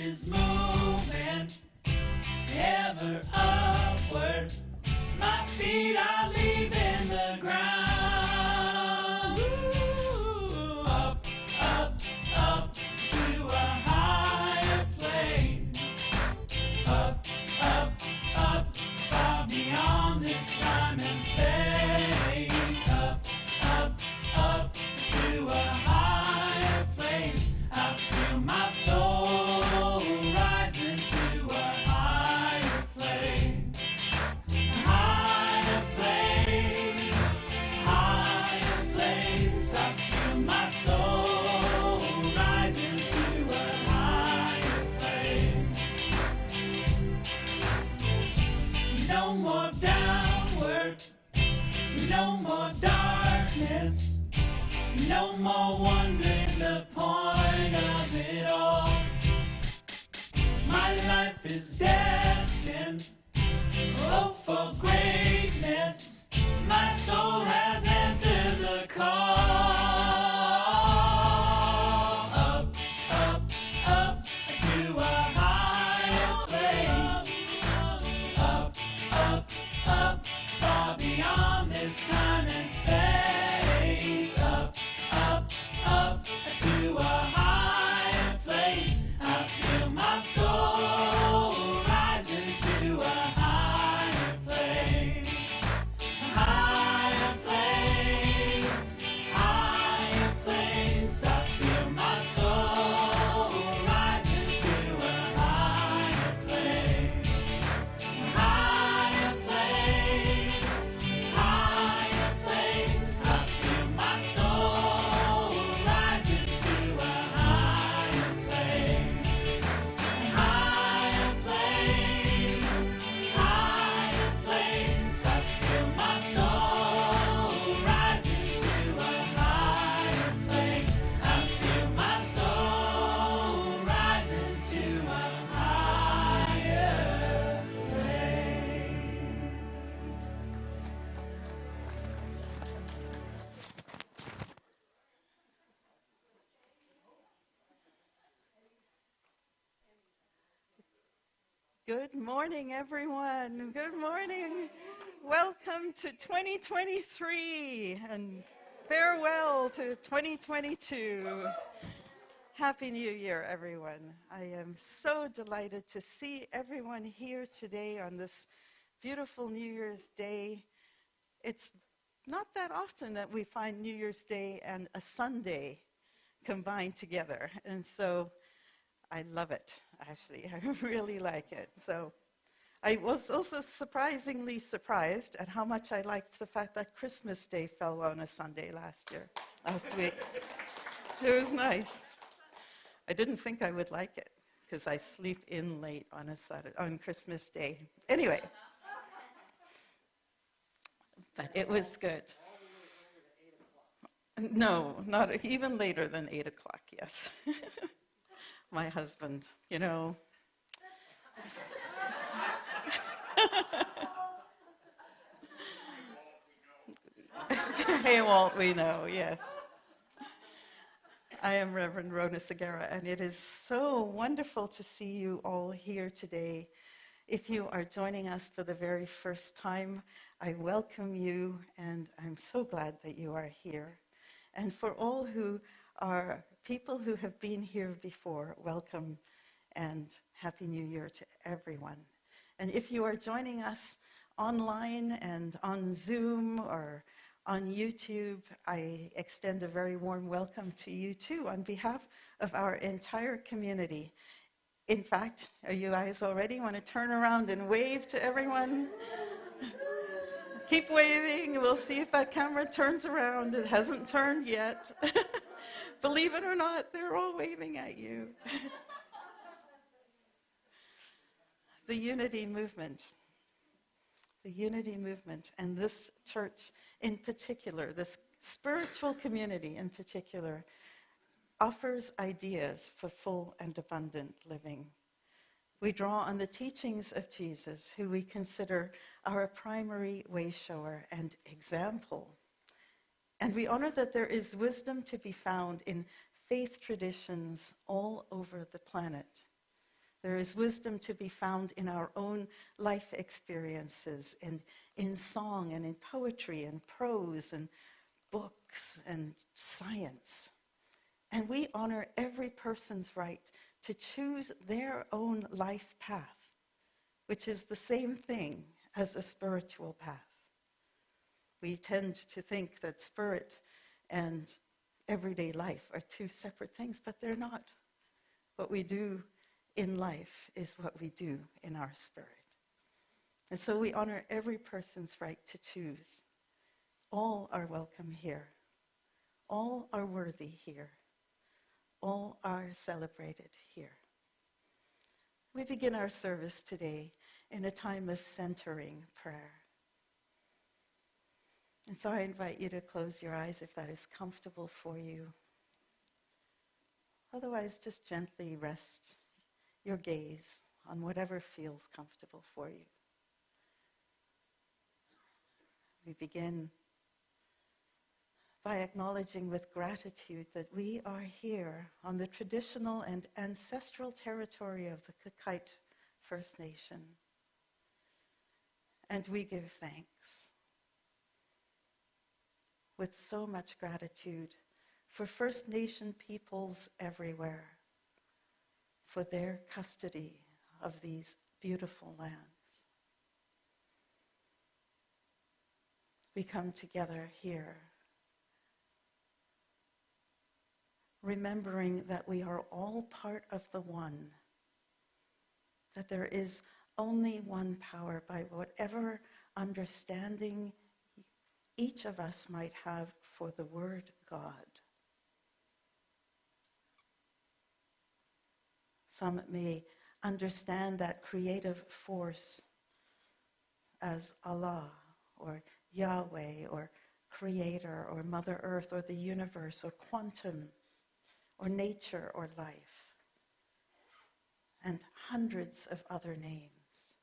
is moving ever upward. My feet are leaving the ground. Ooh, up, up, up to a higher place. Up, up, up, far beyond this time and space. Up, up, up to a higher place. I feel my soul rising to a higher place. Higher place, higher place. I feel my soul rising to a higher place. No more downward, no more darkness, no more wondering the point of it all. My life is destined, oh, for greatness. My soul has answered the call. Up, up, up to a higher place. Up, up, up, far beyond this time and space. Up, up, up to a higher place. I feel my soul rising to a higher place. Higher place, higher place. I feel my soul rising to a higher place. Higher place, higher place. I feel my soul rising to a higher place. Higher place, higher place. I feel my soul rising to a higher place. I feel my soul rising to a higher place. Good morning, everyone. Good morning. Welcome to 2023 and farewell to 2022. Happy New Year, everyone. I am so delighted to see everyone here today on this beautiful New Year's Day. It's not that often that we find New Year's Day and a Sunday combined together, and so I love it, actually. I really like it. So I was also surprisingly surprised at how much I liked the fact that Christmas Day fell on a Sunday last week. It was nice. I didn't think I would like it because I sleep in late on Christmas Day. Anyway, but it was good. No, not even later than 8 o'clock, yes. My husband, you know. Hey, won't we know, yes. I am Reverend Rhoda Segura, and it is so wonderful to see you all here today. If you are joining us for the very first time, I welcome you, and I'm so glad that you are here. And for all who are people who have been here before, welcome and Happy New Year to everyone. And if you are joining us online and on Zoom or on YouTube, I extend a very warm welcome to you too on behalf of our entire community. In fact, are you guys all ready? Want to turn around and wave to everyone? Keep waving. We'll see if that camera turns around. It hasn't turned yet. Believe it or not, they're all waving at you. The Unity movement. The Unity movement and this church in particular, this spiritual community in particular, offers ideas for full and abundant living. We draw on the teachings of Jesus, who we consider our primary way shower and example. And we honor that there is wisdom to be found in faith traditions all over the planet. There is wisdom to be found in our own life experiences, and in song and in poetry and prose and books and science. And we honor every person's right to choose their own life path, which is the same thing as a spiritual path. We tend to think that spirit and everyday life are two separate things, but they're not. What we do in life is what we do in our spirit. And so we honor every person's right to choose. All are welcome here. All are worthy here. All are celebrated here. We begin our service today in a time of centering prayer. And so I invite you to close your eyes if that is comfortable for you. Otherwise, just gently rest your gaze on whatever feels comfortable for you. We begin by acknowledging with gratitude that we are here on the traditional and ancestral territory of the Cookite First Nation. And we give thanks with so much gratitude for First Nation peoples everywhere, for their custody of these beautiful lands. We come together here, remembering that we are all part of the one, that there is only one power by whatever understanding each of us might have for the word God. Some may understand that creative force as Allah or Yahweh or Creator or Mother Earth or the universe or quantum or nature or life, and hundreds of other names.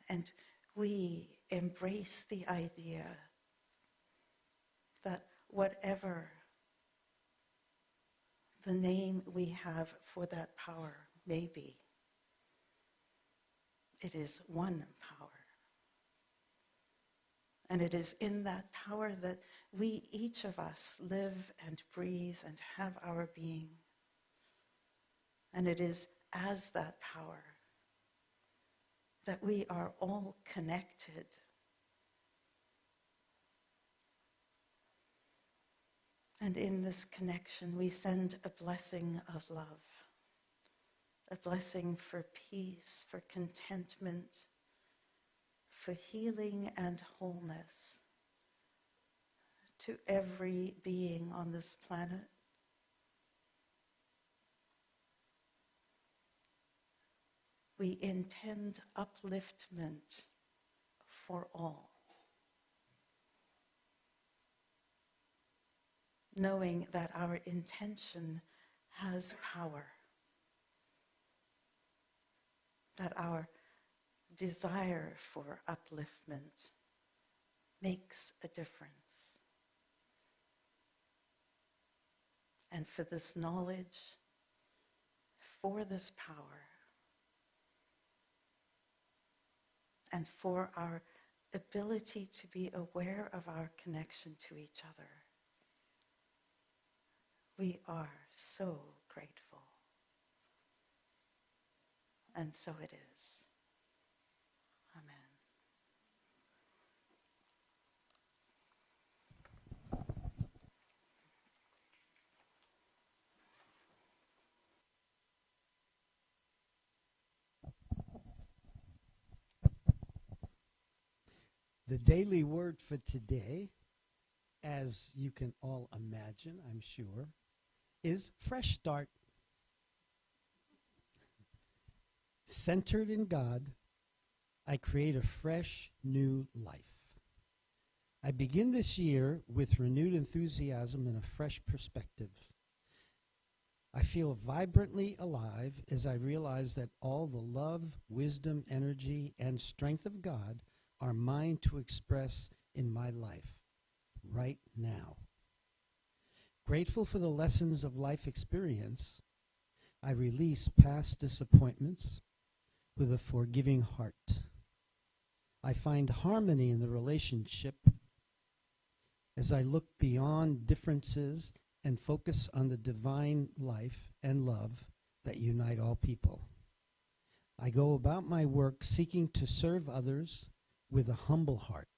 And we embrace the idea that whatever the name we have for that power may be, it is one power. And it is in that power that we, each of us, live and breathe and have our being. And it is as that power that we are all connected. And in this connection, we send a blessing of love, a blessing for peace, for contentment, for healing and wholeness to every being on this planet. We intend upliftment for all, knowing that our intention has power, that our desire for upliftment makes a difference. And for this knowledge, for this power, and for our ability to be aware of our connection to each other, we are so grateful. And so it is. Amen. The daily word for today, as you can all imagine, I'm sure, is fresh start. Centered in God, I create a fresh new life. I begin this year with renewed enthusiasm and a fresh perspective. I feel vibrantly alive as I realize that all the love, wisdom, energy, and strength of God are mine to express in my life right now. Grateful for the lessons of life experience, I release past disappointments with a forgiving heart. I find harmony in the relationship as I look beyond differences and focus on the divine life and love that unite all people. I go about my work seeking to serve others with a humble heart.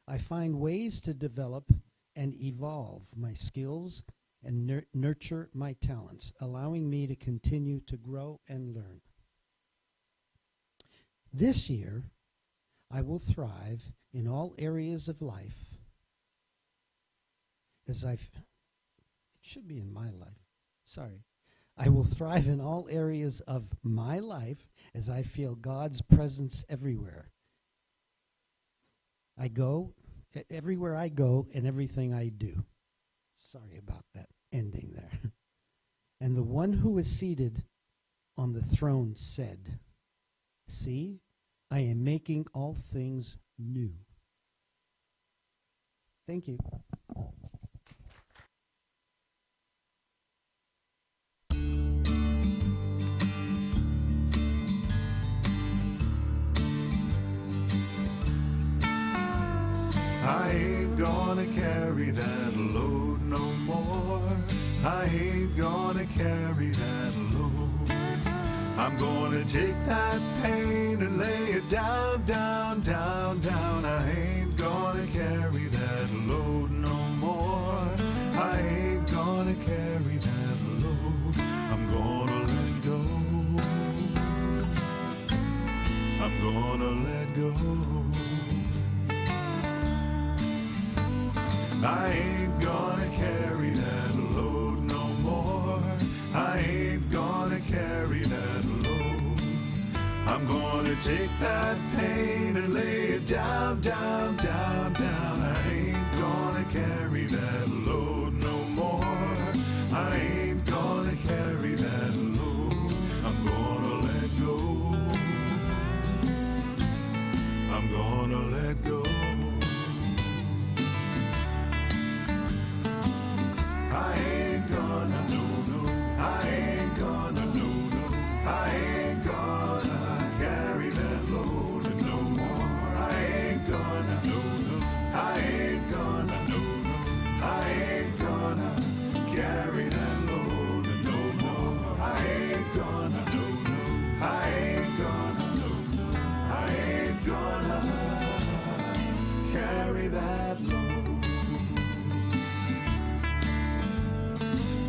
I find ways to develop and evolve my skills and nurture my talents, allowing me to continue to grow and learn. This year, I will thrive in all areas of life it should be in my life, sorry. I will thrive in all areas of my life as I feel God's presence everywhere. Everywhere I go and everything I do. Sorry about that ending there. And the one who is seated on the throne said, "See, I am making all things new." Thank you. I ain't gonna carry that load no more. I ain't gonna carry that load. I'm gonna take that pain and lay it down, down, down, down. I ain't gonna carry that load no more. I ain't gonna carry that load. I'm gonna let go. I'm gonna let go. I ain't gonna carry that load no more. I ain't gonna carry that load. I'm gonna take that pain and lay it down, down, down, down. I ain't gonna carry that load no more. I ain't gonna carry that load. I'm gonna let go. I'm gonna let go. I ain't gonna, no, no, I ain't gonna, no, no, I ain't gonna carry that load no more. I ain't gonna, no, no, I ain't gonna, no, no, I ain't gonna carry that load no more. I ain't gonna, no, no, I ain't gonna, no, no, I ain't gonna carry that load.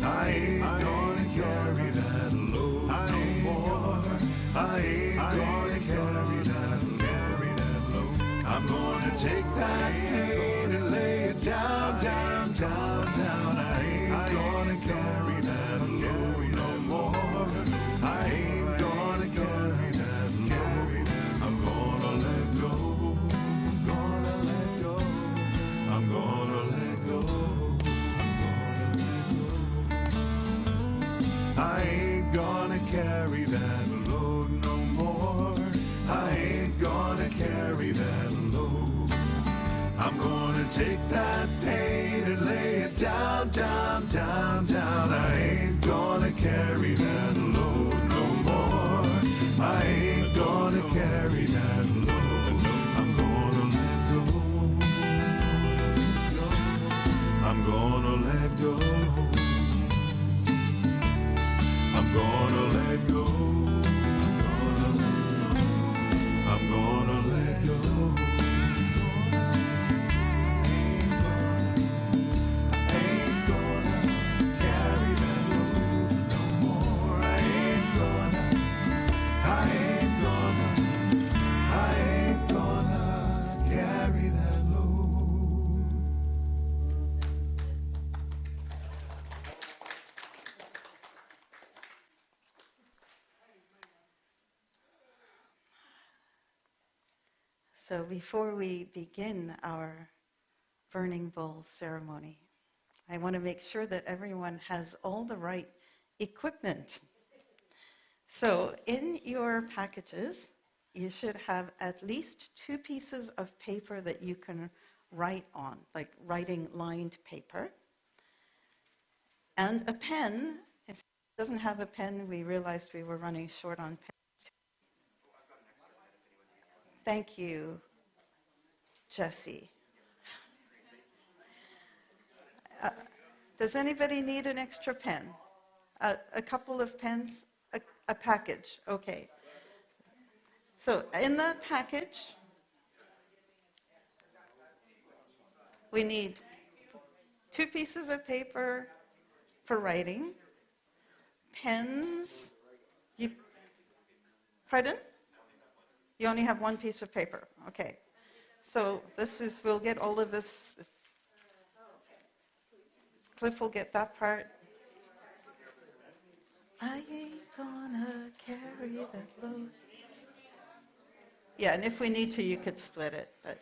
I ain't gonna carry that load no more. I ain't gonna carry that load. I'm gonna take that pain and lay it down, down, down, down. I ain't gonna carry that load no more. I ain't gonna carry that load. I'm gonna let go. Gonna let go. I'm gonna let go. I ain't gonna carry that load no more. I ain't gonna carry that load. I'm gonna take that pain and lay it down, down, down, down. I ain't gonna carry that load no more. I ain't gonna carry that load. I'm gonna let go. I'm gonna let go. I'm gonna let go. I'm gonna let go. I ain't gonna carry that load no more. I ain't gonna carry that load. So before we begin our burning bowl ceremony, I want to make sure that everyone has all the right equipment. So in your packages, you should have at least 2 pieces of paper that you can write on, like writing lined paper, and a pen, if doesn't have a pen, we realized we were running short on pens. Thank you, Jesse. Does anybody need an extra pen? A couple of pens? A package, okay. So in that package, we need 2 pieces of paper for writing, pens. Pardon? You only have 1 piece of paper, okay. So we'll get all of this. Cliff will get that part. I ain't gonna carry that load. Yeah, and if we need to, you could split it, but.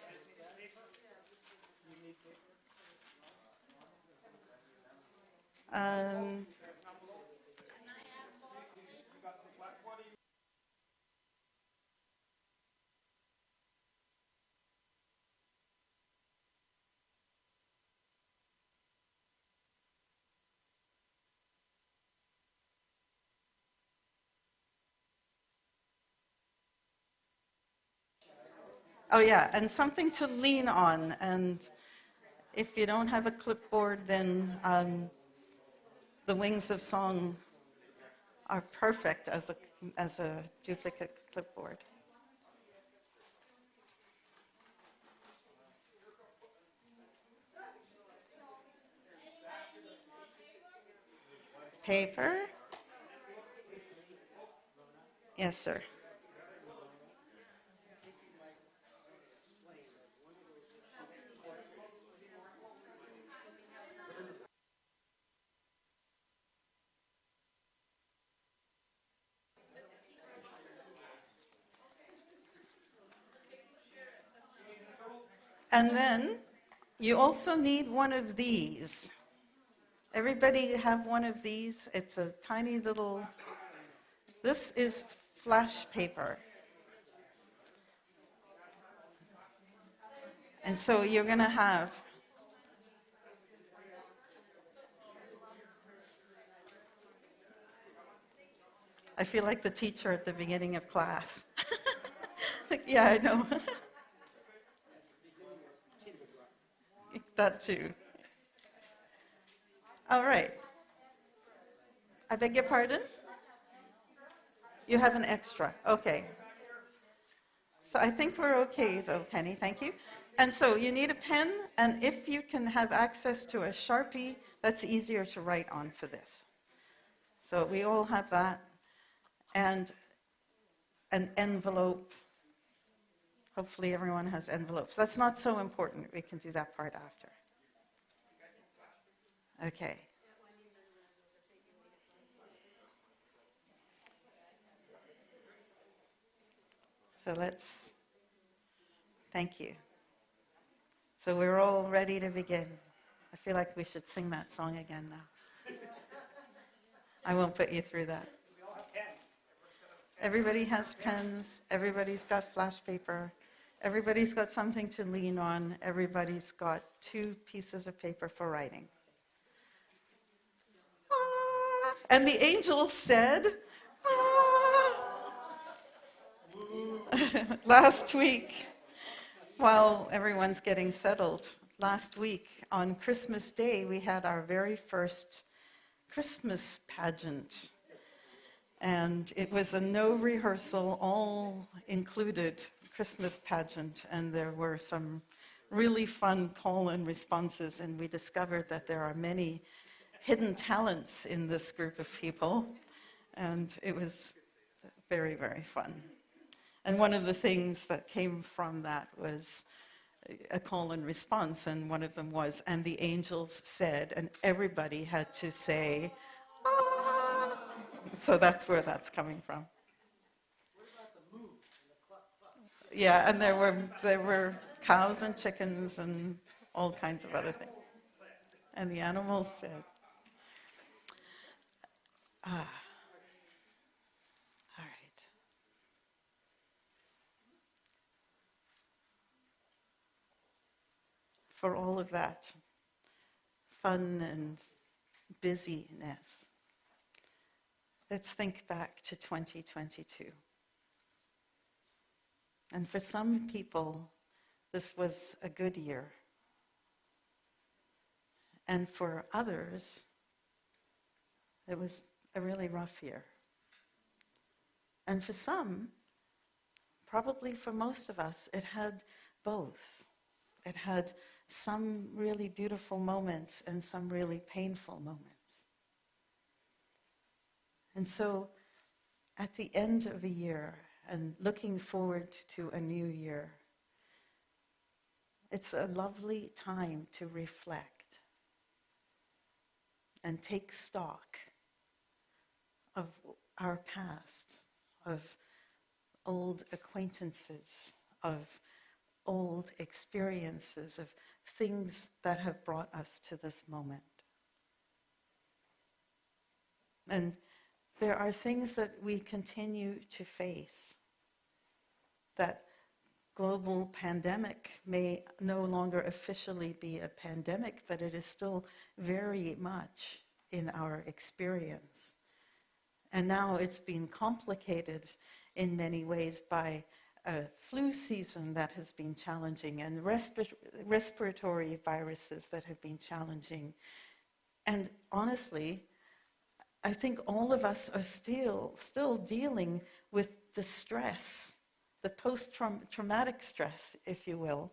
Oh yeah, and something to lean on. And if you don't have a clipboard, then the Wings of Song are perfect as a duplicate clipboard. Paper? Yes, sir. And then you also need one of these. Everybody have one of these? It's a tiny little, this is flash paper. And so you're going to have I feel like the teacher at the beginning of class. Yeah, I know. That too. All right. I beg your pardon? You have an extra. Okay. So I think we're okay, though, Penny. Thank you. And so you need a pen, and if you can have access to a Sharpie, that's easier to write on for this. So we all have that. And an envelope. Hopefully everyone has envelopes. That's not so important. We can do that part after. Okay. So thank you. So we're all ready to begin. I feel like we should sing that song again now. I won't put you through that. Everybody has pens. Everybody's got flash paper. Everybody's got something to lean on. Everybody's got 2 pieces of paper for writing. Ah, and the angels said, ah. Last week, while everyone's getting settled, last week on Christmas Day, we had our very first Christmas pageant. And it was a no rehearsal, all included Christmas pageant. And there were some really fun call and responses. And we discovered that there are many hidden talents in this group of people. And it was very, very fun. And one of the things that came from that was a call and response. And one of them was, and the angels said, and everybody had to say, ah. So that's where that's coming from. Yeah, and there were cows and chickens and all kinds of other things. And the animals said, ah. All right. For all of that fun and busyness, let's think back to 2022. And for some people, this was a good year. And for others, it was a really rough year. And for some, probably for most of us, it had both. It had some really beautiful moments and some really painful moments. And so, at the end of a year and looking forward to a new year, it's a lovely time to reflect and take stock of our past, of old acquaintances, of old experiences, of things that have brought us to this moment. And there are things that we continue to face. That global pandemic may no longer officially be a pandemic, but it is still very much in our experience. And now it's been complicated in many ways by a flu season that has been challenging and respiratory viruses that have been challenging. And honestly, I think all of us are still dealing with the stress, the post-traumatic stress, if you will,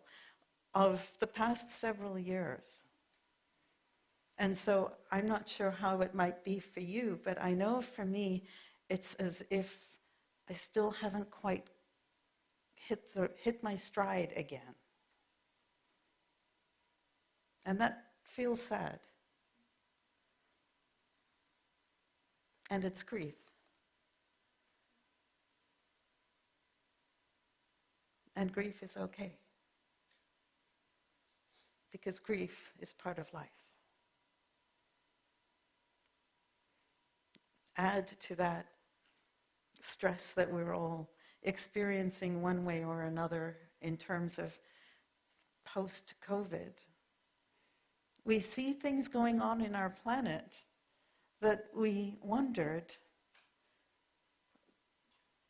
of the past several years. And so I'm not sure how it might be for you, but I know for me, it's as if I still haven't quite hit my stride again. And that feels sad. And it's grief. And grief is okay. Because grief is part of life. Add to that stress that we're all experiencing one way or another in terms of post-COVID. We see things going on in our planet that we wondered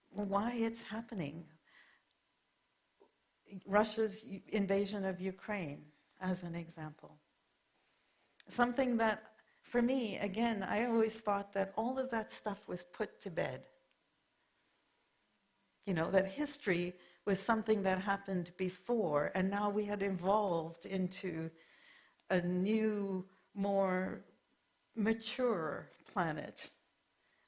why it's happening. Russia's invasion of Ukraine, as an example. Something that, for me, again, I always thought that all of that stuff was put to bed. You know, that history was something that happened before, and now we had evolved into a new, more mature planet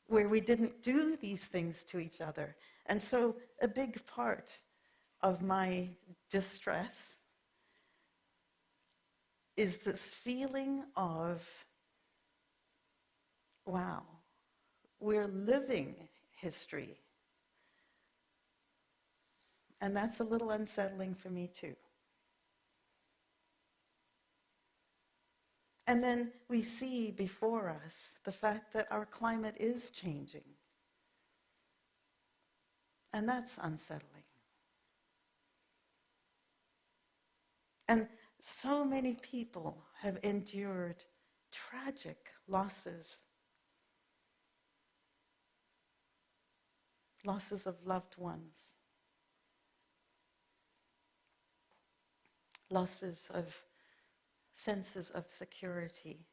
where we didn't do these things to each other. And so a big part of my distress is this feeling of, wow, we're living history. And that's a little unsettling for me too. And then we see before us the fact that our climate is changing. And that's unsettling. And so many people have endured tragic losses. Losses of loved ones. Losses of senses of security.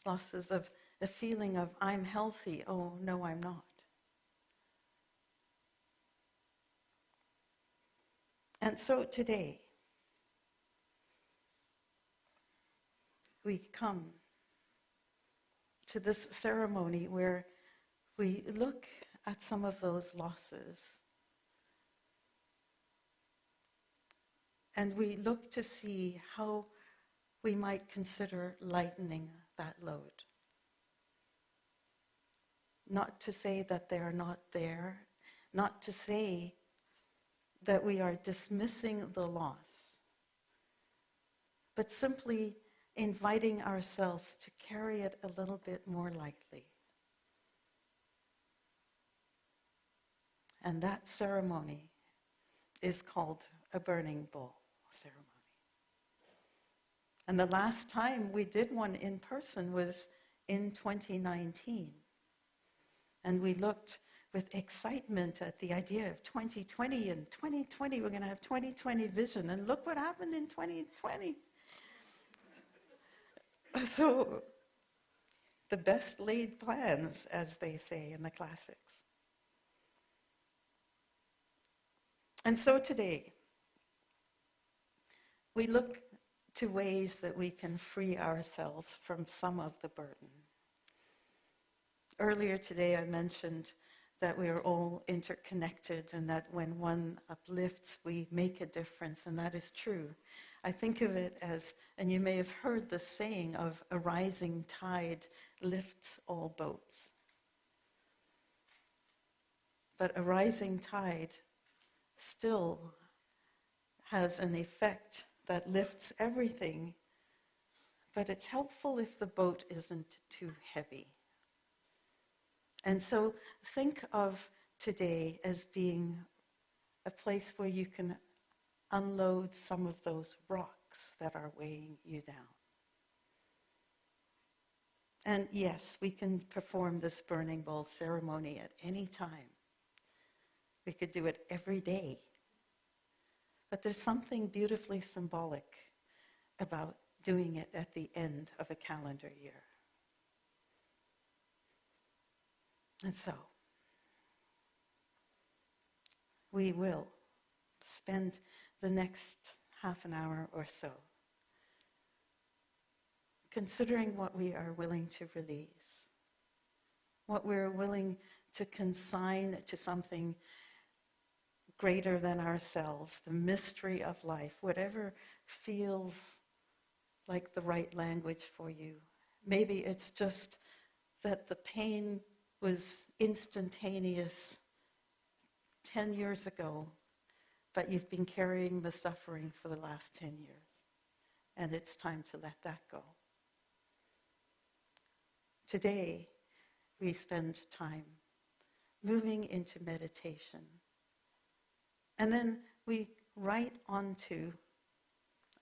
Losses of the feeling of, I'm healthy, oh no, I'm not. And so today, we come to this ceremony where we look at some of those losses. And we look to see how we might consider lightening that load. Not to say that they are not there, not to say that we are dismissing the loss, but simply inviting ourselves to carry it a little bit more lightly. And that ceremony is called a burning bowl ceremony. And the last time we did one in person was in 2019. And we looked with excitement at the idea of 2020, and 2020, we're going to have 2020 vision. And look what happened in 2020. So, the best laid plans, as they say in the classics. And so today, we look to ways that we can free ourselves from some of the burden. Earlier today, I mentioned that we are all interconnected and that when one uplifts, we make a difference, and that is true. I think of it as, and you may have heard the saying of a rising tide lifts all boats. But a rising tide still has an effect that lifts everything, but it's helpful if the boat isn't too heavy. And so think of today as being a place where you can unload some of those rocks that are weighing you down. And yes, we can perform this burning bowl ceremony at any time. We could do it every day. But there's something beautifully symbolic about doing it at the end of a calendar year. And so, we will spend the next half an hour or so considering what we are willing to release, what we're willing to consign to something greater than ourselves, the mystery of life, whatever feels like the right language for you. Maybe it's just that the pain was instantaneous 10 years ago, but you've been carrying the suffering for the last 10 years, and it's time to let that go. Today, we spend time moving into meditation, and then we write onto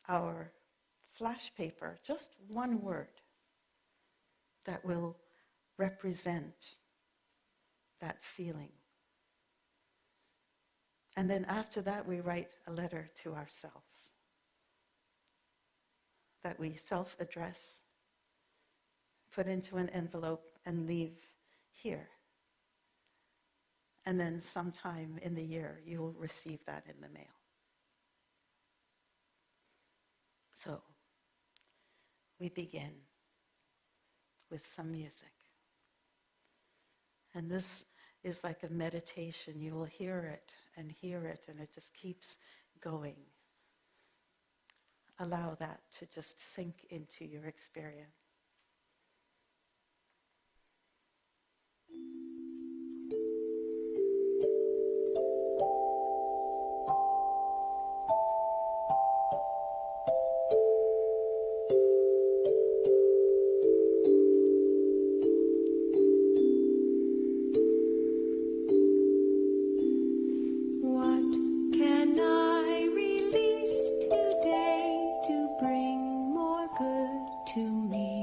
our flash paper just one word that will represent that feeling. And then after that, we write a letter to ourselves that we self-address, put into an envelope, and leave here. And then sometime in the year, you will receive that in the mail. So, we begin with some music. And this is like a meditation. You will hear it, and it just keeps going. Allow that to just sink into your experience. To me.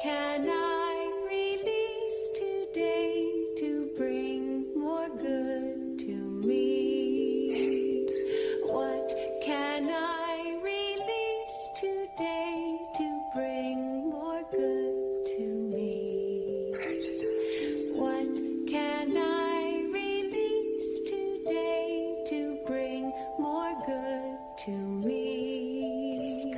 can I release today to bring more good to me? What can I release today to bring more good to me? What can I release today to bring more good to me?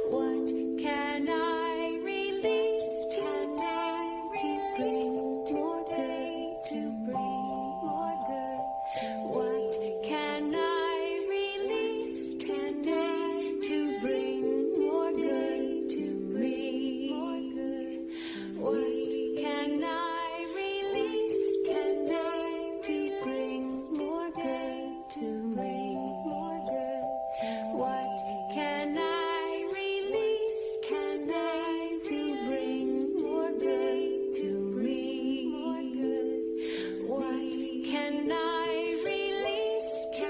What can I release today to bring more good to me? What can I release today to bring more good to me? What can I release today to bring more good to me? What can I release today to bring more good to me? What can I release today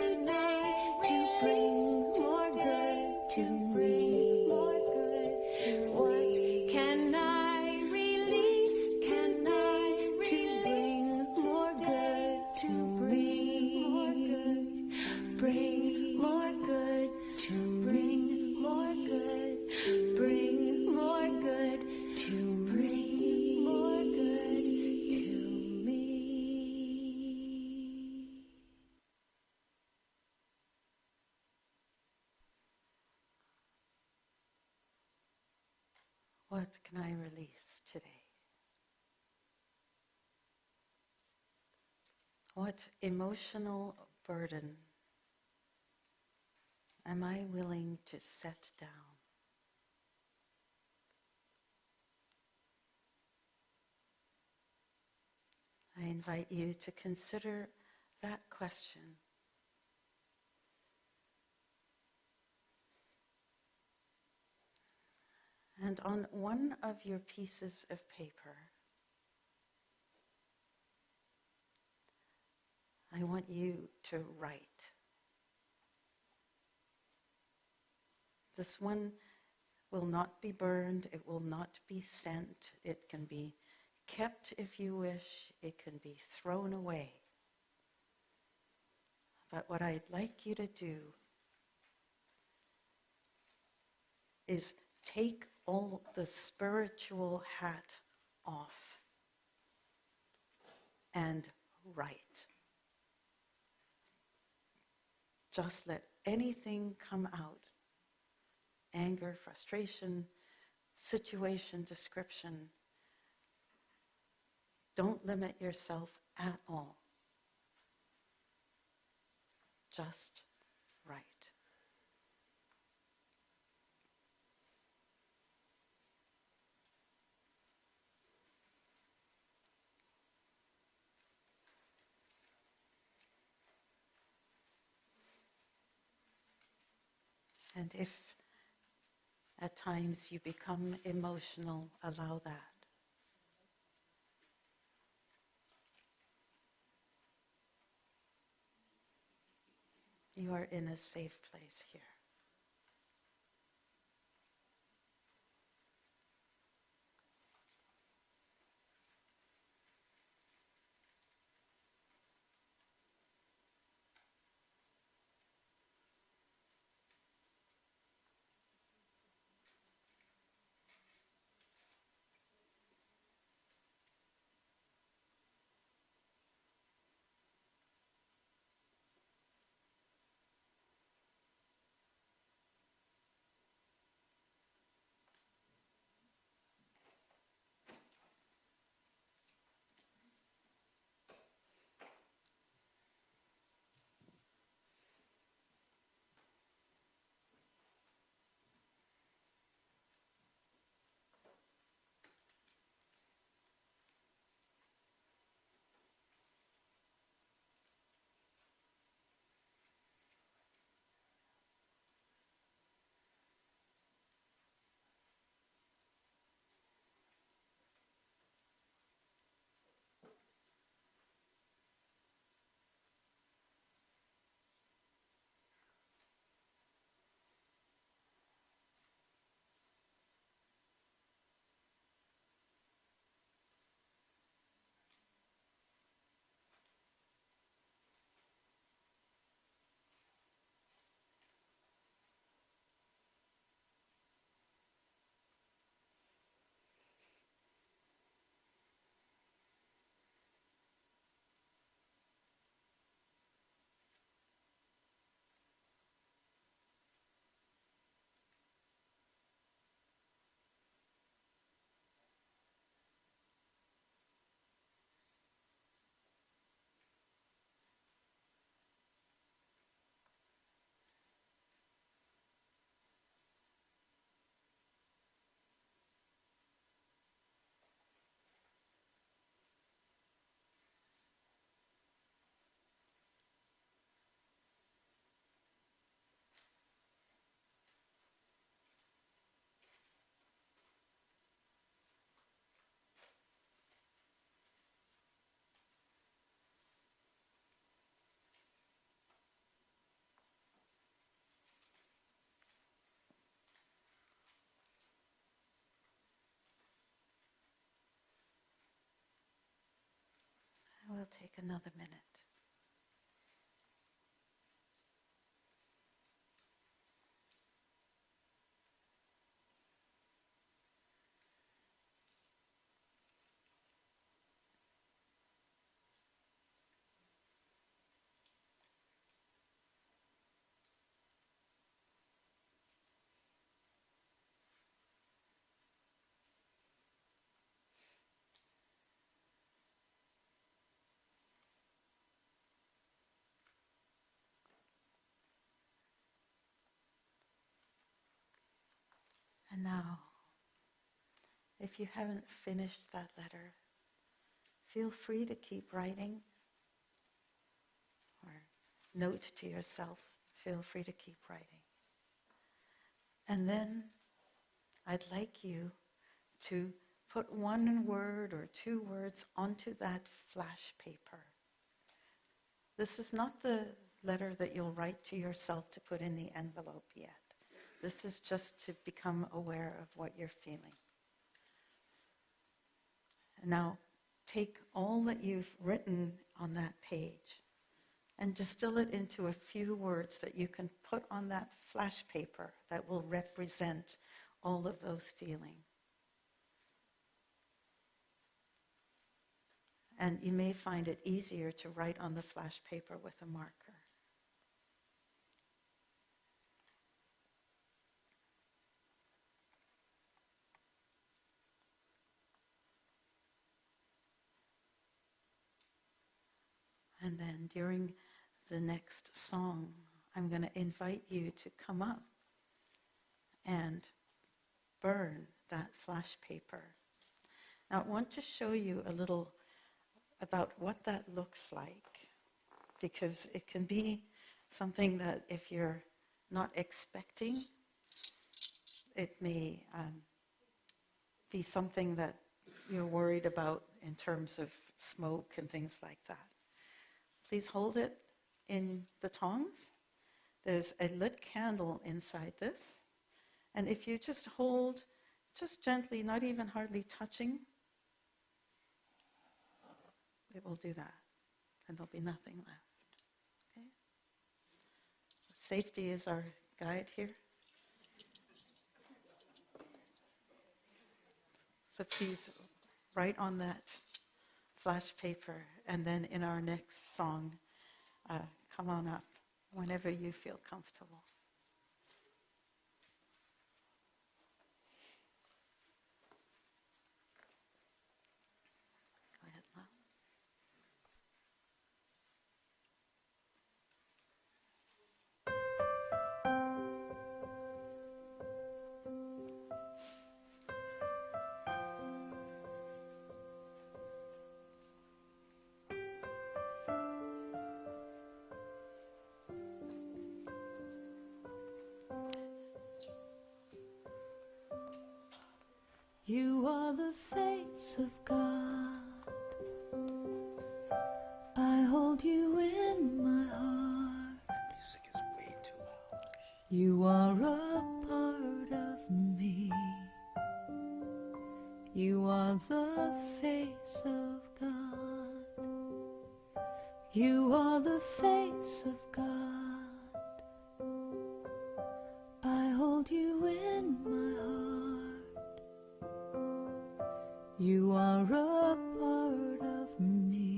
to bring more good to me? What can I release today to bring more good to me? Bring more good to bring more good, bring more good to bring more good to me. What can I release today? What emotional burden am I willing to set down? I invite you to consider that question. And on one of your pieces of paper, I want you to write. This one will not be burned, it will not be sent, it can be kept if you wish, it can be thrown away. But what I'd like you to do is take all the spiritual hat off and write. Just let anything come out. Anger, frustration, situation description. Don't limit yourself at all. Just write. And if at times you become emotional, allow that. You are in a safe place here. we'll take another minute. And now, if you haven't finished that letter, feel free to keep writing, or note to yourself, feel free to keep writing. And then I'd like you to put one word or two words onto that flash paper. This is not the letter that you'll write to yourself to put in the envelope yet. This is just to become aware of what you're feeling. And now, take all that you've written on that page and distill it into a few words that you can put on that flash paper that will represent all of those feelings. And you may find it easier to write on the flash paper with a marker. And then during the next song, I'm going to invite you to come up and burn that flash paper. Now, I want to show you a little about what that looks like, because it can be something that if you're not expecting, it may be something that you're worried about in terms of smoke and things like that. Please hold it in the tongs. There's a lit candle inside this. And if you just hold, just gently, not even hardly touching, it will do that. And there'll be nothing left. Okay? Safety is our guide here. So please write on that flash paper, and then in our next song, come on up whenever you feel comfortable. Go ahead, Mom. You are the face of God. I hold you in my heart. Music is way too loud. You are a part of me. You are the face of God. You are the face of God. I hold you in my heart. You are a part of me.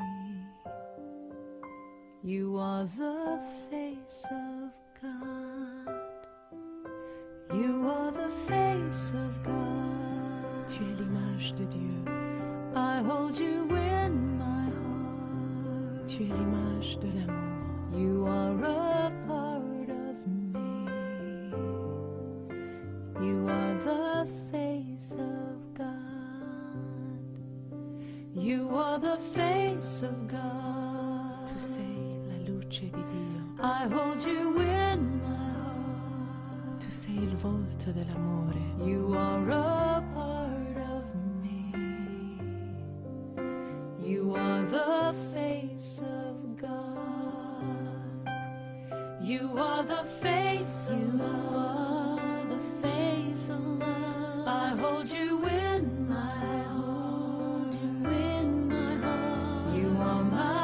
You are the face of God. You are the face of God. Tu es l'image de Dieu. I hold you in my heart. Tu es l'image de l'amour. You are a part of me. You are the face of God. You are the face of God. Tu sei la luce di Dio. I hold you in my heart. Tu sei il volto dell'amore. You are a part of me. You are the face of God. You are the face of God. You are the face of love. I hold you in my heart. You are my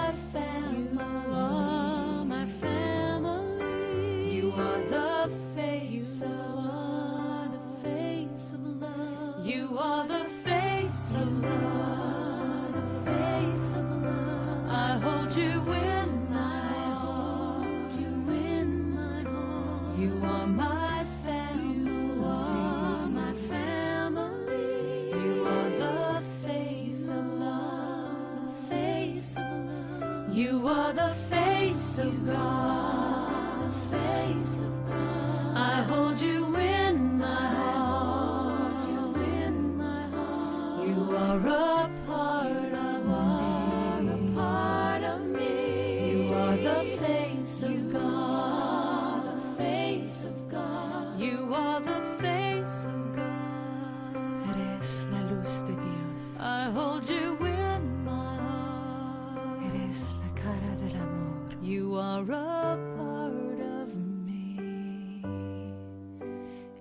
You are the face of God. The face of God. I hold you in my heart. You in my heart. You are a part of me. A part of me. You are the face of God. The face of God. You are the face of God. Eres la luz de Dios. I hold you in my heart. Eres la cara del amor. You are a part of me.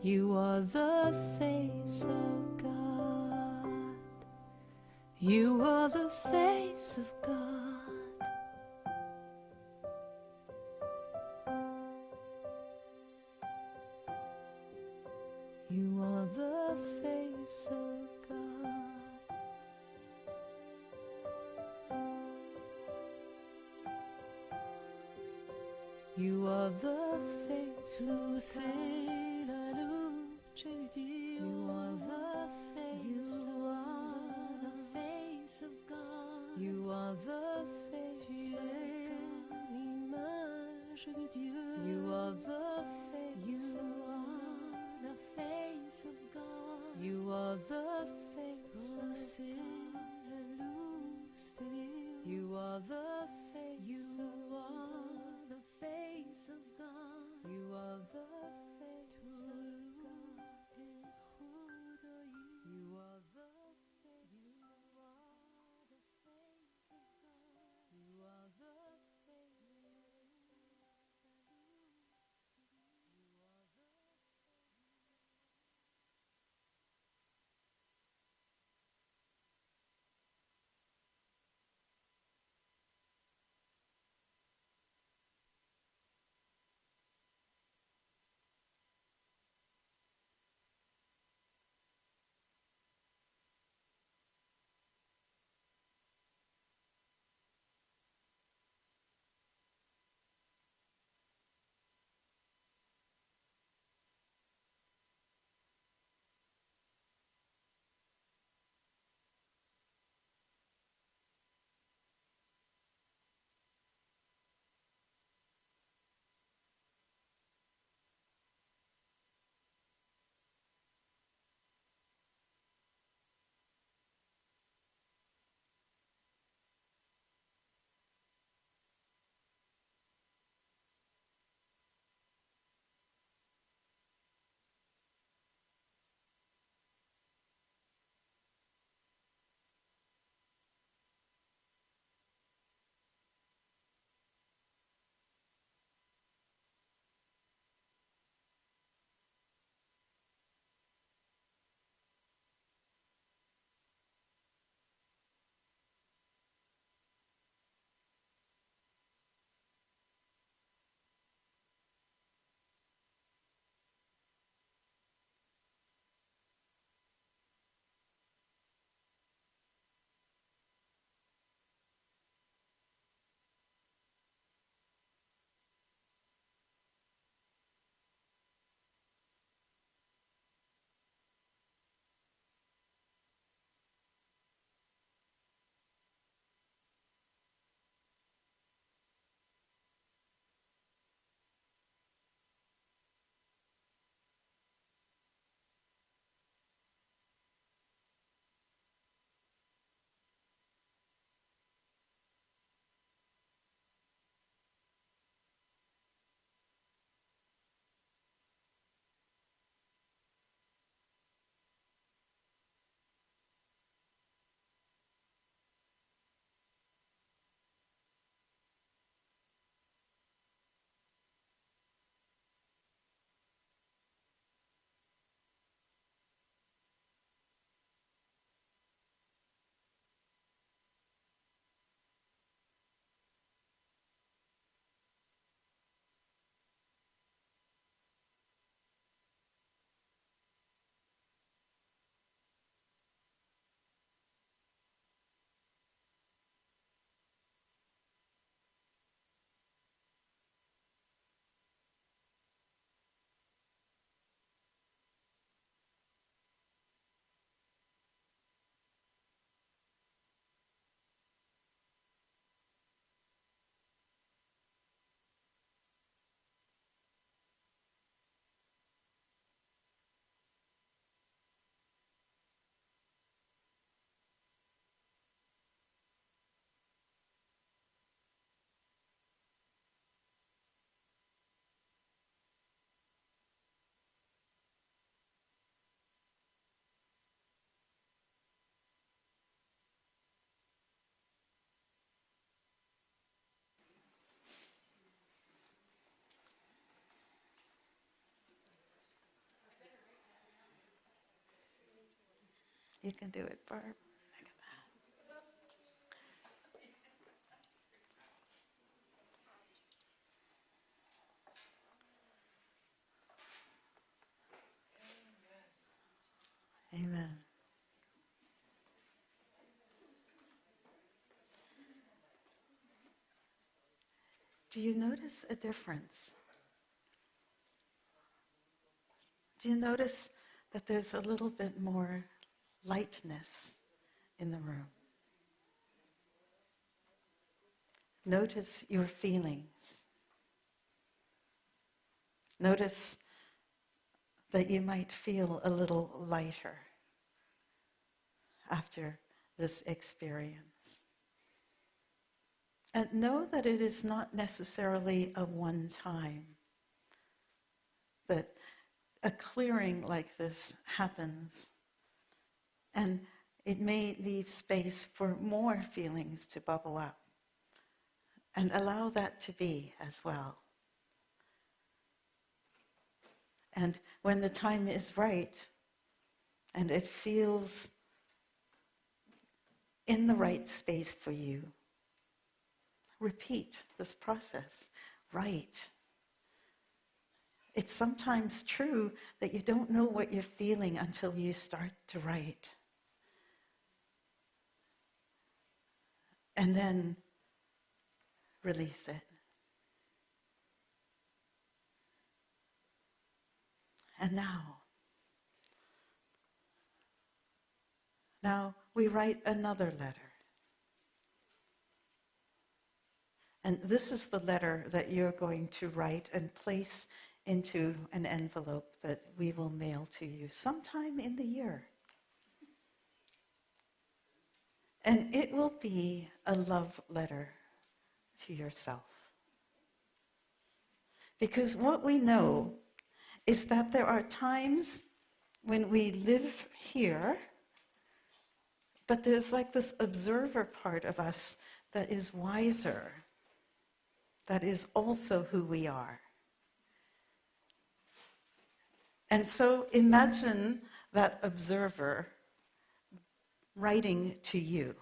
You are the face of God. You are the face of God. You are the face of God. You are the face of God. You are the face. You are the face of God. You are the face of God. L'image de Dieu. You are the face. You are the face of God. You are the face of God. La luz de Dios. You are the face of God. The face of God. You are the face of God. You are the face. You are the face of God. You can do it, Barb. Amen. Do you notice a difference? Do you notice that there's a little bit more lightness in the room? Notice your feelings. Notice that you might feel a little lighter after this experience. And know that it is not necessarily a one-time, that a clearing like this happens, and it may leave space for more feelings to bubble up, and allow that to be as well. And when the time is right, and it feels in the right space for you, repeat this process. Write. It's sometimes true that you don't know what you're feeling until you start to write. And then release it. And now we write another letter. And this is the letter that you're going to write and place into an envelope that we will mail to you sometime in the year. And it will be a love letter to yourself. Because what we know is that there are times when we live here, but there's like this observer part of us that is wiser, that is also who we are. And so imagine that observer writing to you,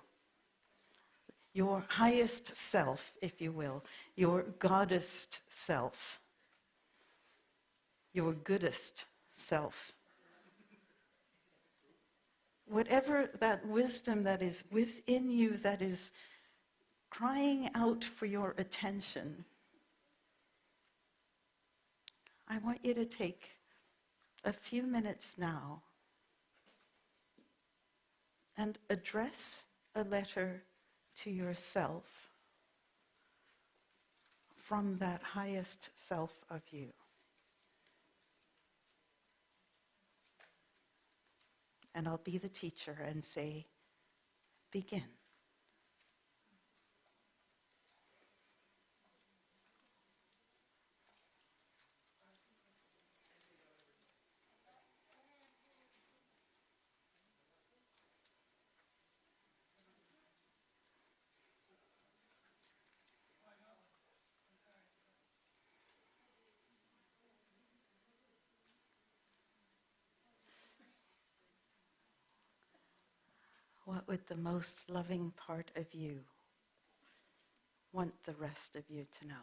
your highest self, if you will, your goddest self, your goodest self. Whatever that wisdom that is within you that is crying out for your attention, I want you to take a few minutes now and address a letter to yourself from that highest self of you. And I'll be the teacher and say, begin. What would the most loving part of you want the rest of you to know?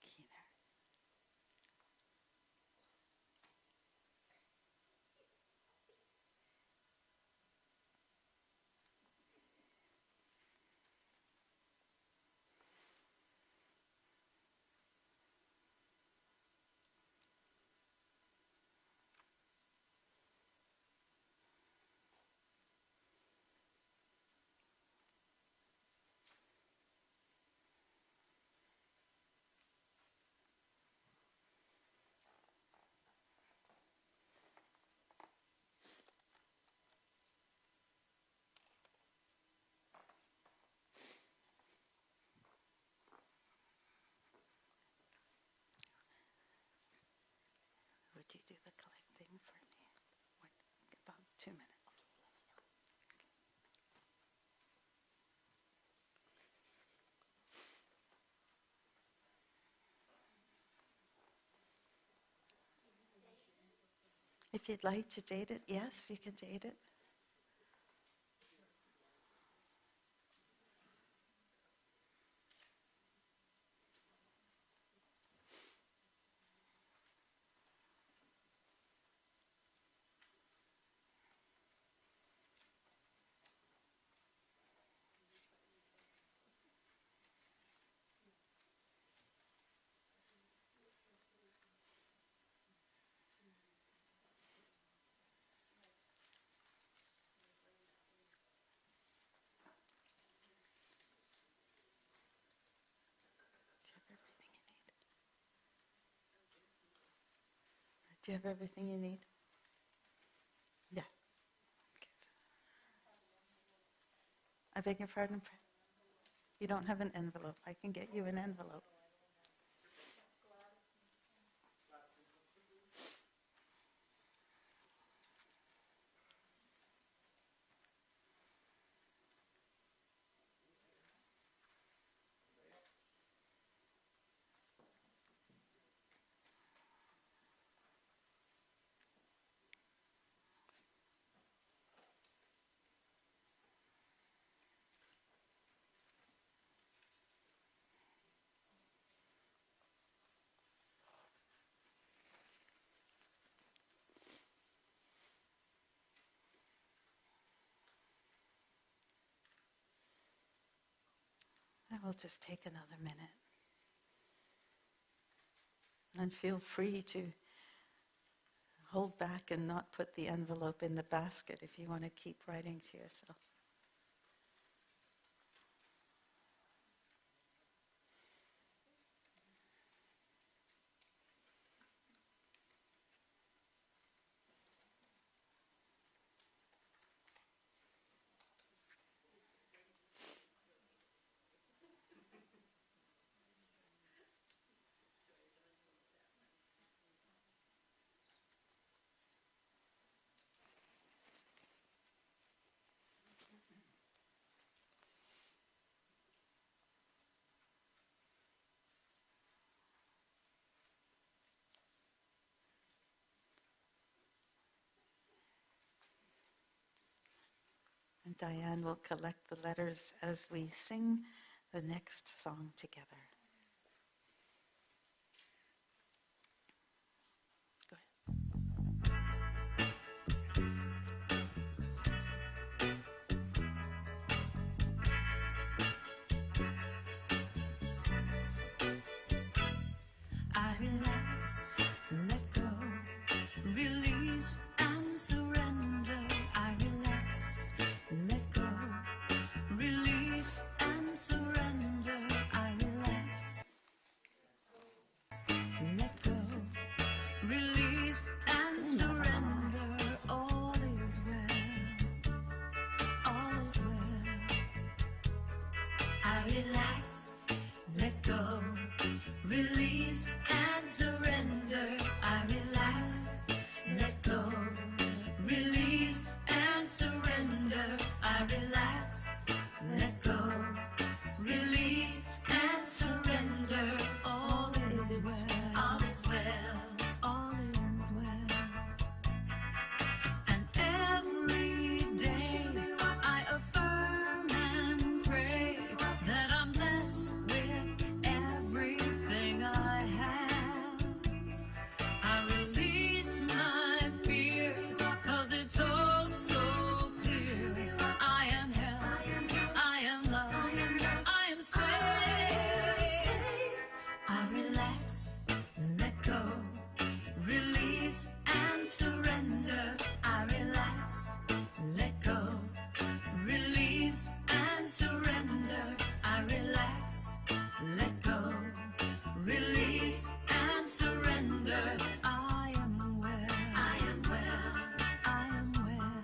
Keener. if you'd like to date it. Yes, you can date it. Do you have everything you need? Yeah. Good. I beg your pardon? You don't have an envelope. I can get you an envelope. I will just take another minute. And feel free to hold back and not put the envelope in the basket if you want to keep writing to yourself. And Diane will collect the letters as we sing the next song together. Go ahead. I relax, let go, release and surrender. I relax, let go, release and surrender. I relax, let go, release and surrender. All is well, all is well. I relax, let go, release and surrender. I relax, let go, release and surrender. I relax, let go, release and surrender. All is well, all is well, all is well. And every day I affirm and pray that I'm blessed with everything I have. I release my fear, 'cause it's all so clear. I am held, I am loved, I am safe. I relax, let go, release and surrender. I relax, let go, release and surrender. I relax, let go, release and surrender. I am well, I am well, I am well.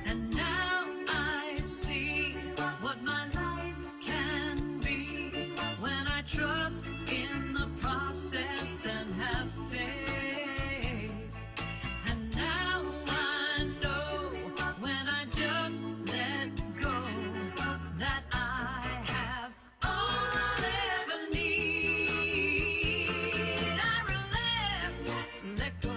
And now I see what my life can be when I trust in the process and have faith. And now I know when I just let go that I have all I'll ever need. I relax, let go,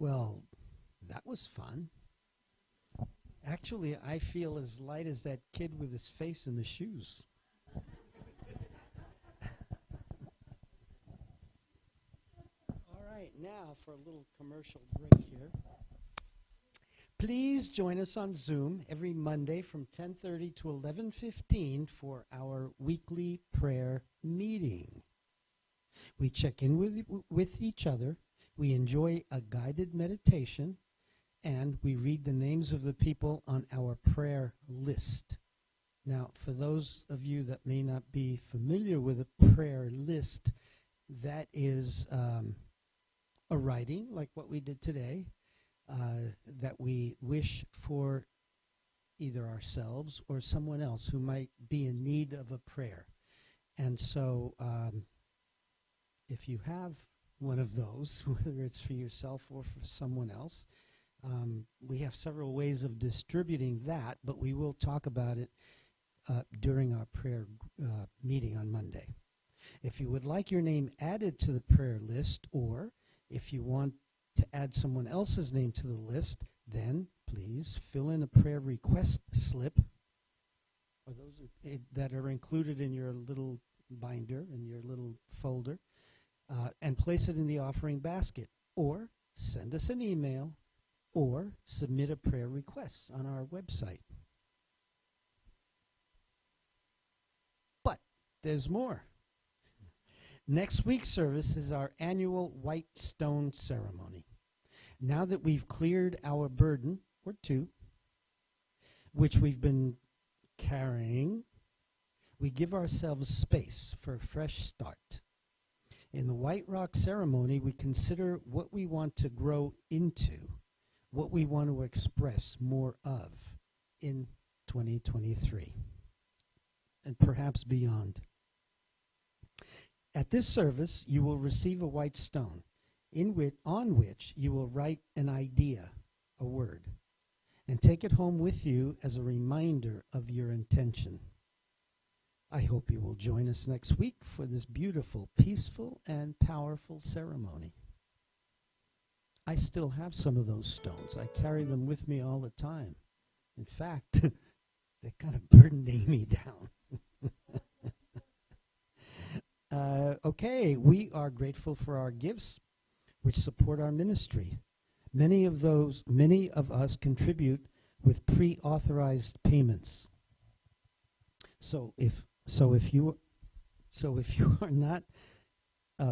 Well, that was fun. Actually, I feel as light as that kid with his face in the shoes. All right, now for a little commercial break here. Please join us on Zoom every Monday from 10:30 to 11:15 for our weekly prayer meeting. We check in with each other, we enjoy a guided meditation, and we read the names of the people on our prayer list. Now, for those of you that may not be familiar with a prayer list, that is a writing, like what we did today, that we wish for either ourselves or someone else who might be in need of a prayer. And so if you have one of those, whether it's for yourself or for someone else, we have several ways of distributing that, but we will talk about it during our prayer meeting on Monday. If you would like your name added to the prayer list, or if you want to add someone else's name to the list, then please fill in a prayer request slip, or those that are included in your little binder, in your little folder, and place it in the offering basket, or send us an email, or submit a prayer request on our website. But there's more. Next week's service is our annual White Stone Ceremony. Now that we've cleared our burden, or two, which we've been carrying, we give ourselves space for a fresh start. In the White Rock Ceremony, we consider what we want to grow into, what we want to express more of in 2023, and perhaps beyond. At this service, you will receive a white stone on which you will write an idea, a word, and take it home with you as a reminder of your intention. I hope you will join us next week for this beautiful, peaceful, and powerful ceremony. I still have some of those stones. I carry them with me all the time. In fact, they're kind of burdening me down. Okay, we are grateful for our gifts, which support our ministry. Many of us contribute with pre-authorized payments. So if you are not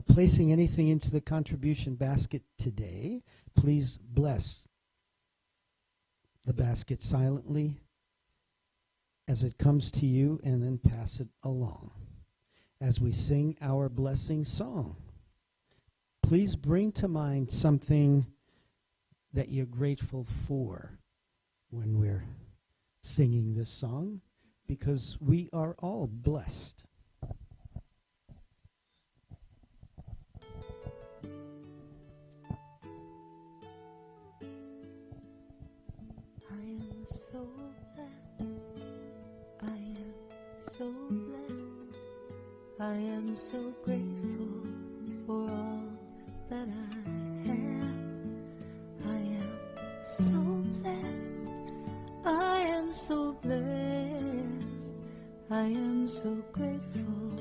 placing anything into the contribution basket today, please bless the basket silently as it comes to you, and then pass it along as we sing our blessing song. Please bring to mind something that you're grateful for when we're singing this song, because we are all blessed. I am so blessed. I am so blessed. I am so grateful for all that I have. I am so blessed. I am so blessed. I am so grateful.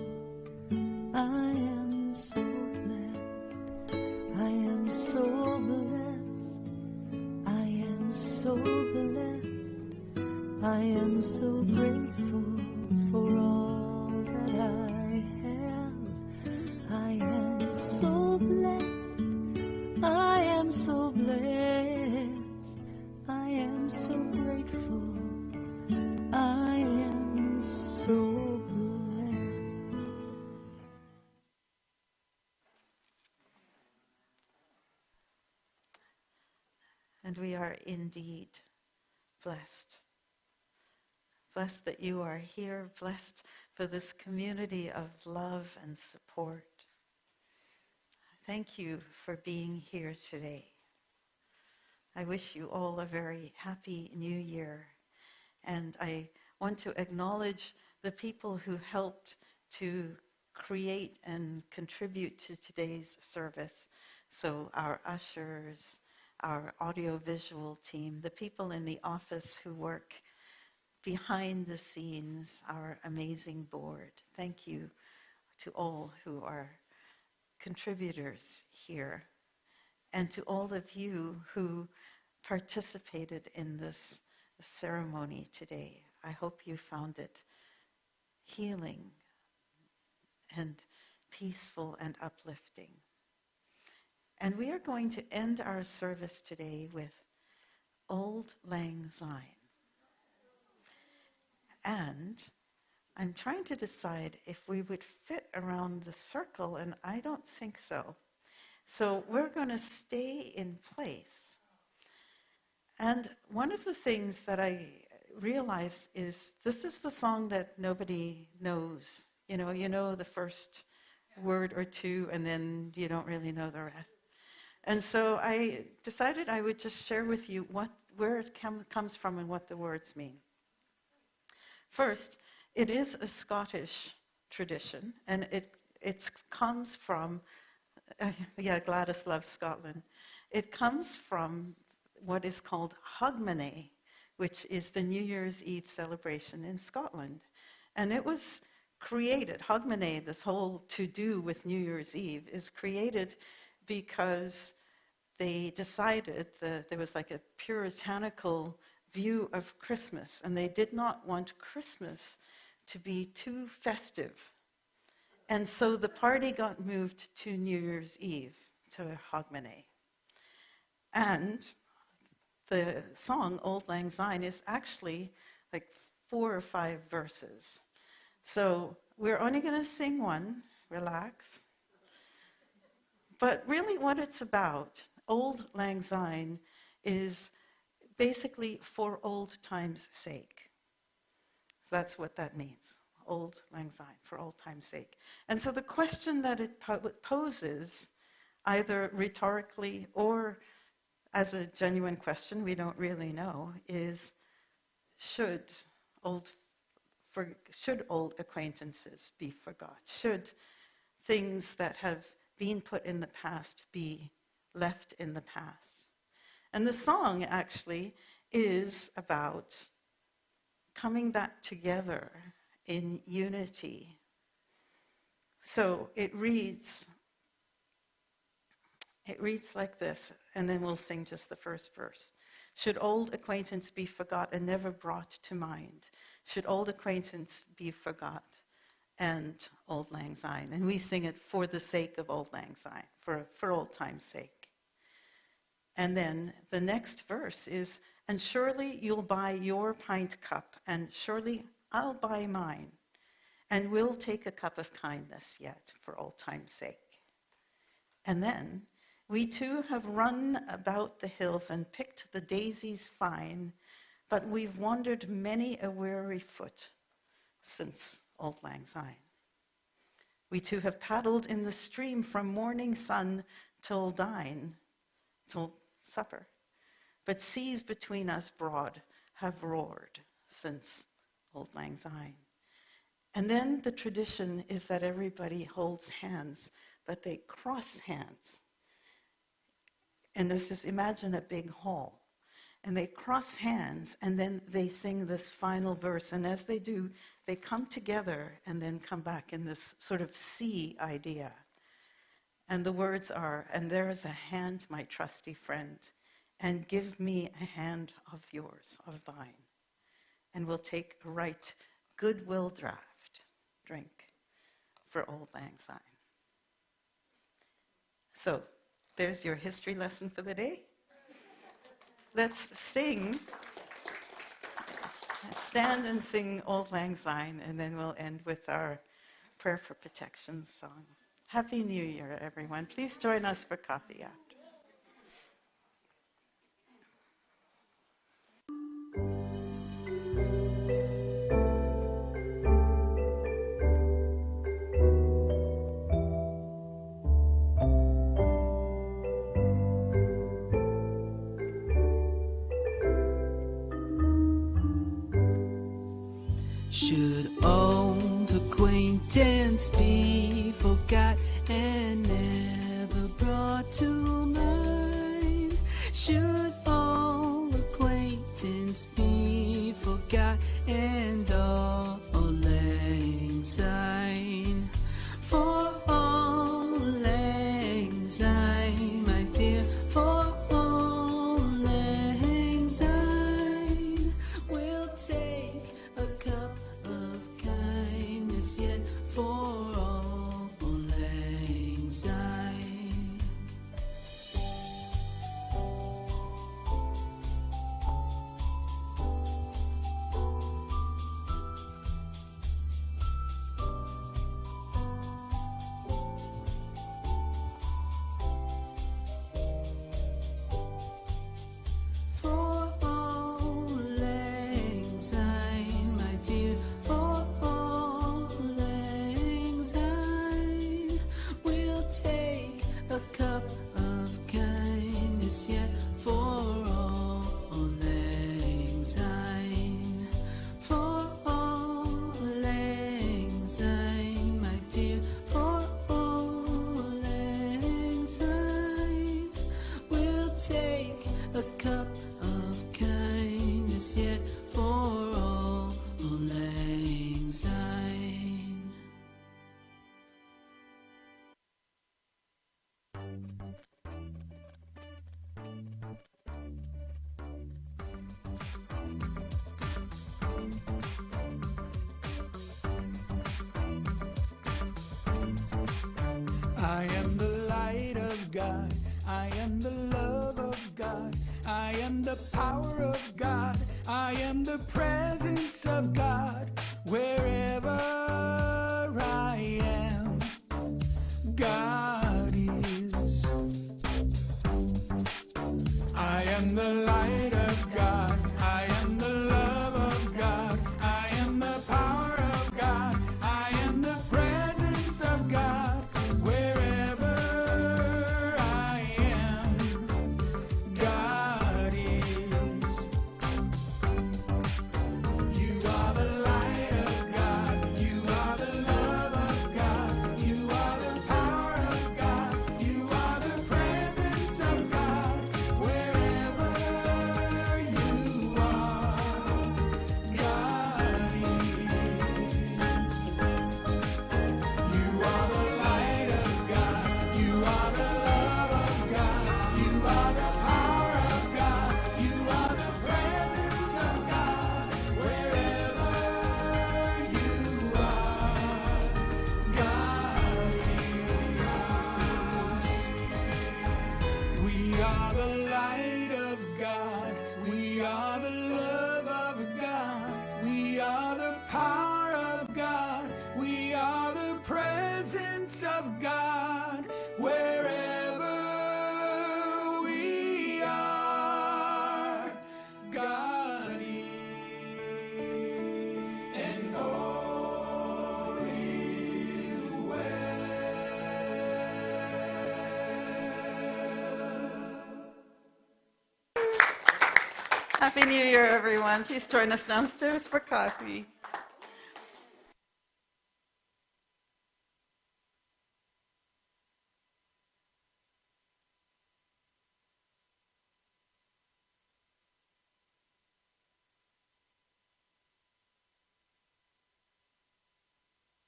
I am so blessed. I am so blessed. I am so blessed. I am so grateful for all that I have. I am so blessed. I am so blessed. I am so grateful. I am so blessed. And we are indeed blessed. Blessed that you are here, blessed for this community of love and support. Thank you for being here today. I wish you all a very happy new year. And I want to acknowledge the people who helped to create and contribute to today's service. So our ushers, our audiovisual team, the people in the office who work behind the scenes, our amazing board. Thank you to all who are contributors here, and to all of you who participated in this ceremony today. I hope you found it healing and peaceful and uplifting. And we are going to end our service today with Auld Lang Syne. And I'm trying to decide if we would fit around the circle, and I don't think so. So we're going to stay in place. And one of the things that I realize is this is the song that nobody knows. You know the first word or two, and then you don't really know the rest. And so I decided I would just share with you where it comes from and what the words mean. First, it is a Scottish tradition, and it comes from, Gladys loves Scotland. It comes from what is called Hogmanay, which is the New Year's Eve celebration in Scotland. And it was created, Hogmanay, this whole to-do with New Year's Eve, is created because they decided that there was like a puritanical view of Christmas, and they did not want Christmas to be too festive. And so the party got moved to New Year's Eve, to Hogmanay. And the song, Auld Lang Syne, is actually like 4 or 5 verses. So we're only going to sing one, relax. But really what it's about, Auld Lang Syne, is basically for old time's sake. That's what that means, Auld Lang Syne, for old time's sake. And so the question that it poses, either rhetorically or as a genuine question, we don't really know, is should old acquaintances be forgot? Should things that have been put in the past be left in the past? And the song actually is about coming back together in unity. So it reads like this, and then we'll sing just the first verse. Should old acquaintance be forgot and never brought to mind? Should old acquaintance be forgot and Auld Lang Syne? And we sing it for the sake of Auld Lang Syne, for old time's sake. And then the next verse is, and surely you'll buy your pint cup, and surely I'll buy mine, and we'll take a cup of kindness yet for old time's sake. And then, we too have run about the hills and picked the daisies fine, but we've wandered many a weary foot since Auld Lang Syne. We too have paddled in the stream from morning sun till supper, but seas between us broad have roared since Auld Lang Syne. And then the tradition is that everybody holds hands, but they cross hands. And this is, imagine a big hall. And they cross hands, and then they sing this final verse. And as they do, they come together and then come back in this sort of C idea. And the words are, and there is a hand, my trusty friend, and give me a hand of yours, of thine. And we'll take a right goodwill drink for Auld Lang Syne. So, there's your history lesson for the day. Let's sing. Stand and sing Auld Lang Syne, and then we'll end with our Prayer for Protection song. Happy New Year, everyone. Please join us for coffee after. Should old acquaintance be forgot and never brought to mind? Should all acquaintance be forgot and all lang syne? For all lang syne, my dear, for all lang syne, we'll take a cup of kindness yet for all lang syne. For all lang syne, my dear, for all lang syne, we'll take a cup of kindness yet for all lang syne. For all lang syne, my dear, for all lang syne, we'll take a cup of kindness yet for all lang syne. I am the light of God. I am the love of God. I am the power of God. I am the presence of God. Wherever I am, God is. I am the light of God. I am the love of God. I am the power of God. I am the presence of God. Wherever I am, God is. You are the light of God. You are the love of God. You are the power of God. You are the presence of God. Wherever you are, God is. You are the light of God. You are the love of God. You are the power of God. You are the presence of God. Wherever you are, God is. We are the light of God. We are the love of God. We are the power of God. We are the presence of God. Wherever we are, God is. And all is well. Happy New Year, everyone. Please join us downstairs for coffee.